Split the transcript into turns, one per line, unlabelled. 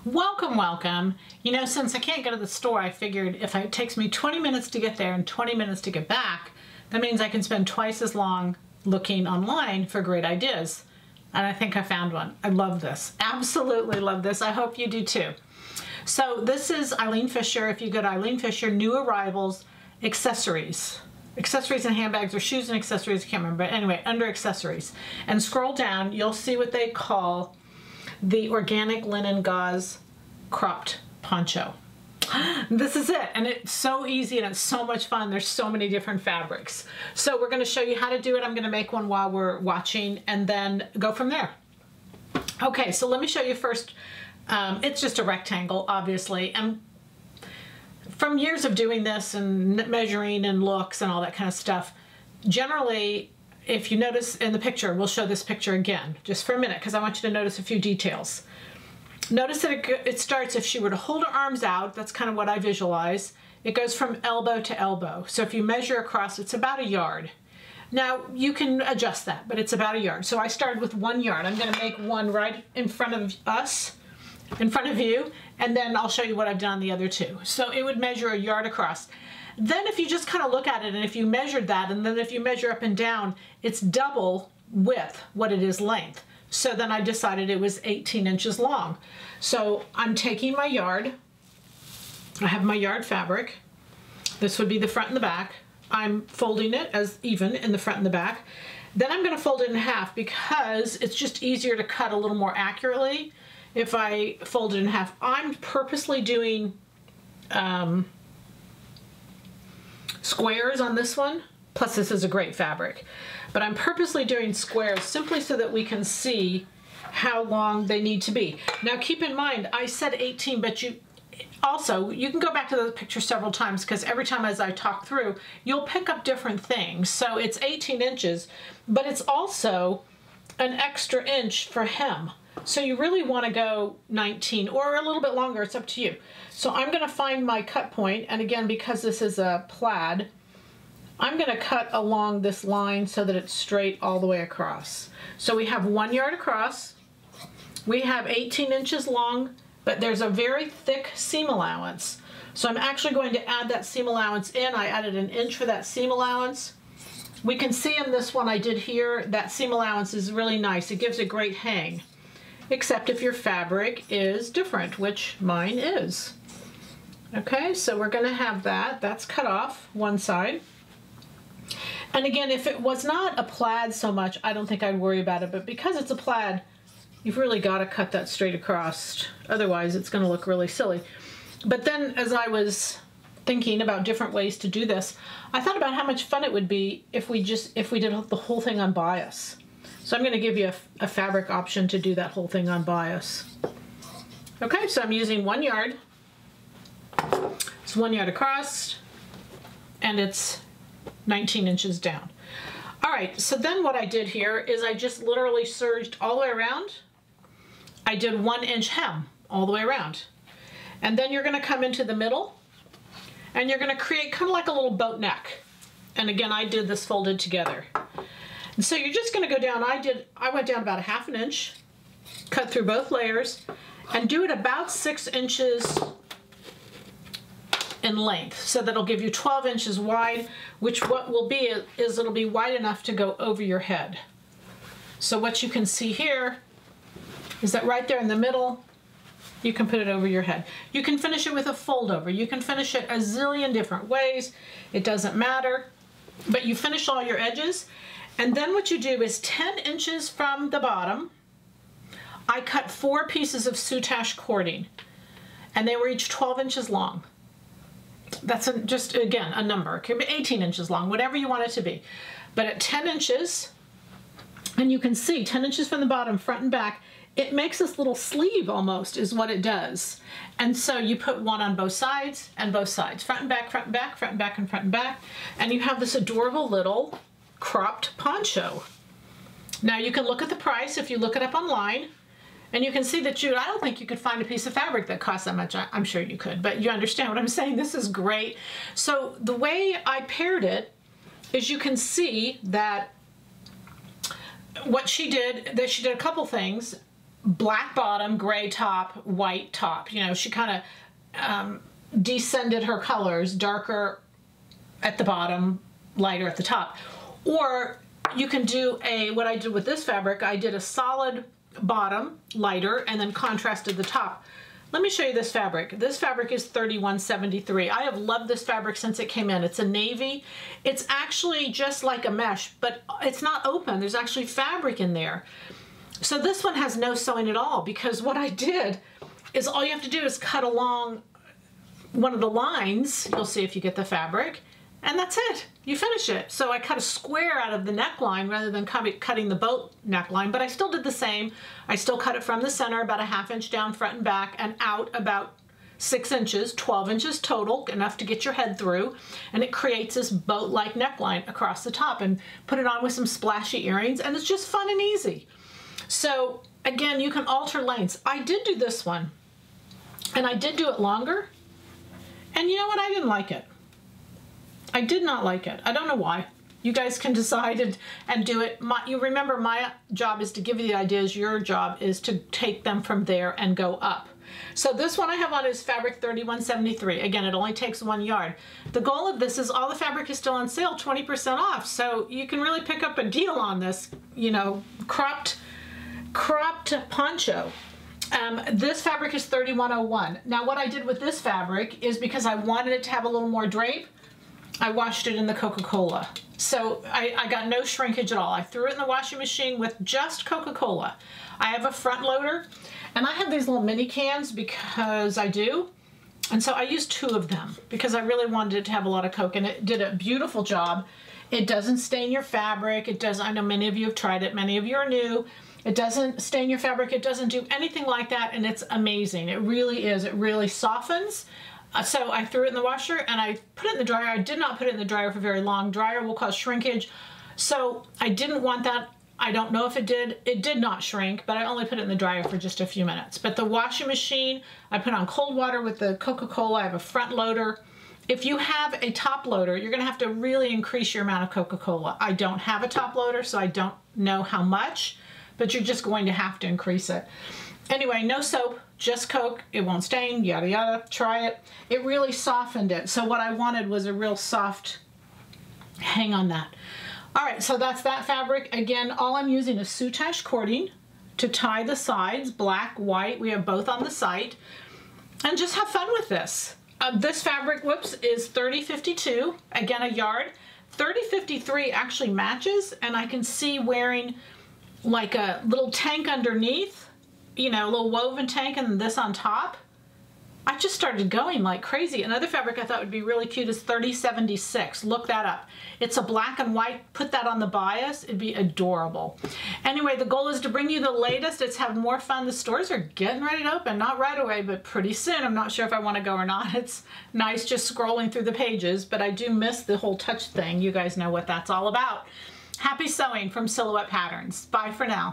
Welcome, welcome. You know, since I can't go to the store, I figured if it takes me 20 minutes to get there and 20 minutes to get back, that means I can spend twice as long looking online for great ideas. And I think I found one. I love this. Absolutely love this. I hope you do too. So this is Eileen Fisher. If you go to Eileen Fisher, New Arrivals, Accessories. Accessories and handbags, or shoes and accessories, I can't remember. But anyway, under accessories. And scroll down, you'll see what they call the organic linen gauze cropped poncho. This is it, and it's so easy and it's so much fun. There's so many different fabrics. So we're going to show you how to do it. I'm going to make one while we're watching and then go from there. Okay, so let me show you first. It's just a rectangle, obviously, and from years of doing this and measuring and looks and all that kind of stuff, generally, if you notice in the picture, we'll show this picture again just for a minute because I want you to notice a few details. Notice that it starts, if she were to hold her arms out, that's kind of what I visualize, it goes from elbow to elbow. So if you measure across, it's about a yard. Now you can adjust that, but it's about a yard. So I started with 1 yard. I'm going to make one right in front of us, in front of you, and then I'll show you what I've done on the other two. So it would measure a yard across. Then if you just kind of look at it, and if you measured that, and then if you measure up and down, it's double width what it is length. So then I decided it was 18 inches long. So I'm taking my yard. I have my yard fabric. This would be the front and the back. I'm folding it as even in the front and the back. Then I'm going to fold it in half because it's just easier to cut a little more accurately if I fold it in half. I'm purposely doing squares on this one, plus this is a great fabric, but I'm purposely doing squares simply so that we can see how long they need to be. Now keep in mind, I said 18, but you can go back to the picture several times because every time as I talk through, you'll pick up different things. So it's 18 inches, but it's also an extra inch for hem. So you really want to go 19 or a little bit longer, it's up to you. So I'm going to find my cut point, and again, because this is a plaid, I'm going to cut along this line so that it's straight all the way across. So we have 1 yard across, we have 18 inches long, but there's a very thick seam allowance. So I'm actually going to add that seam allowance in. I added an inch for that seam allowance. We can see in this one I did here, that seam allowance is really nice. It gives a great hang. Except if your fabric is different, which mine is. Okay, so we're going to have that. That's cut off one side. And again, if it was not a plaid so much, I don't think I'd worry about it. But because it's a plaid, you've really got to cut that straight across. Otherwise, it's going to look really silly. But then as I was thinking about different ways to do this, I thought about how much fun it would be if we did the whole thing on bias. So I'm going to give you a fabric option to do that whole thing on bias. Okay, so I'm using 1 yard. It's 1 yard across, and it's 19 inches down. All right, so then what I did here is I just literally serged all the way around. I did 1 inch hem all the way around. And then you're going to come into the middle, and you're going to create kind of like a little boat neck. And again, I did this folded together. And so you're just going to go down. I went down about 1/2 inch, cut through both layers, and do it about 6 inches in length. So that'll give you 12 inches wide, which what will be is it'll be wide enough to go over your head. So what you can see here is that right there in the middle, you can put it over your head. You can finish it with a fold over. You can finish it a zillion different ways. It doesn't matter, but you finish all your edges. And then what you do is 10 inches from the bottom, I cut 4 pieces of soutache cording, and they were each 12 inches long. That's just, again, a number. It could be 18 inches long, whatever you want it to be. But at 10 inches, and you can see 10 inches from the bottom, front and back, it makes this little sleeve almost is what it does. And so you put one on both sides and both sides, front and back, front and back, front and back, and front and back, and you have this adorable little cropped poncho. Now you can look at the price if you look it up online, and you can see that I don't think you could find a piece of fabric that costs that much. I'm sure you could, but you understand what I'm saying. This is great. So the way I paired it is you can see that what she did a couple things. black bottom, gray top, white top. You know, she kind of descended her colors, darker at the bottom, lighter at the top. Or you can do what I did with this fabric, I did a solid bottom, lighter, and then contrasted the top. Let me show you this fabric. This fabric is 3173. I have loved this fabric since it came in. It's a navy. It's actually just like a mesh, but it's not open. There's actually fabric in there. So this one has no sewing at all, because what I did is all you have to do is cut along one of the lines. You'll see if you get the fabric, and that's it. You finish it. So I cut a square out of the neckline rather than cutting the boat neckline, but I still did the same. I still cut it from the center about a ½ inch down front and back, and out about 6 inches, 12 inches total, enough to get your head through. And it creates this boat-like neckline across the top, and put it on with some splashy earrings, and it's just fun and easy. So again, you can alter lengths. I did do this one, and I did do it longer, and you know what? I didn't like it. I did not like it. I don't know why. You guys can decide and do it. You remember, my job is to give you the ideas. Your job is to take them from there and go up. So this one I have on is fabric 3173. Again, it only takes 1 yard. The goal of this is all the fabric is still on sale, 20% off. So you can really pick up a deal on this, you know, cropped poncho. This fabric is 3101. Now what I did with this fabric is, because I wanted it to have a little more drape, I washed it in the Coca-Cola. So I got no shrinkage at all. I threw it in the washing machine with just Coca-Cola. I have a front loader, and I have these little mini cans because I do. And so I used 2 of them because I really wanted it to have a lot of Coke, and it did a beautiful job. It doesn't stain your fabric. It does. I know many of you have tried it. Many of you are new. It doesn't stain your fabric. It doesn't do anything like that, and it's amazing. It really is. It really softens. So I threw it in the washer and I put it in the dryer. I did not put it in the dryer for very long. Dryer will cause shrinkage. So I didn't want that. I don't know if it did. It did not shrink, but I only put it in the dryer for just a few minutes. But the washing machine, I put on cold water with the Coca-Cola. I have a front loader. If you have a top loader, you're gonna have to really increase your amount of Coca-Cola. I don't have a top loader, so I don't know how much, but you're just going to have to increase it. Anyway, no soap, just Coke. It won't stain, yada yada. Try it. It really softened it. So what I wanted was a real soft hang on that. All right, so that's that fabric. Again, all I'm using is soutache cording to tie the sides, black, white. We have both on the site. And just have fun with this. This fabric, whoops, is 3052, again a yard. 3053 actually matches, and I can see wearing like a little tank underneath, you know, a little woven tank, and this on top. I just started going like crazy. Another fabric I thought would be really cute is 3076. Look that up. It's a black and white. Put that on the bias. It'd be adorable. Anyway, the goal is to bring you the latest. It's have more fun. The stores are getting ready to open. Not right away, but pretty soon. I'm not sure if I want to go or not. It's nice just scrolling through the pages, but I do miss the whole touch thing. You guys know what that's all about. Happy sewing from Silhouette Patterns. Bye for now.